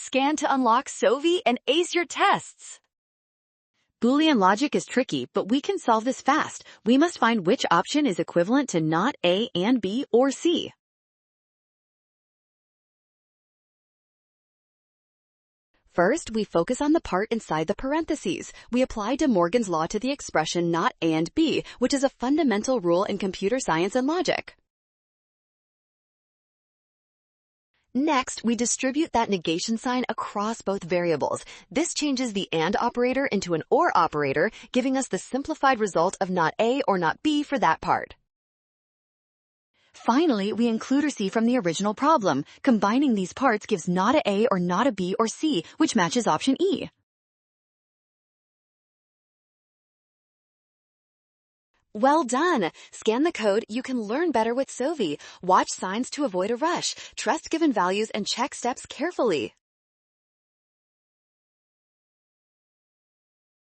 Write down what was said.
Scan to unlock Sovi and ace your tests. Boolean logic is tricky, but we can solve this fast. We must find which option is equivalent to not A and B or C. First, we focus on the part inside the parentheses. We apply De Morgan's law to the expression not A and B, which is a fundamental rule in computer science and logic. Next, we distribute that negation sign across both variables. This changes the AND operator into an OR operator, giving us the simplified result of not A or not B for that part. Finally, we include or C from the original problem. Combining these parts gives not a A or not a B or C, which matches option E. Well done! Scan the code. You can learn better with Sovi. Watch signs to avoid a rush. Trust given values and check steps carefully.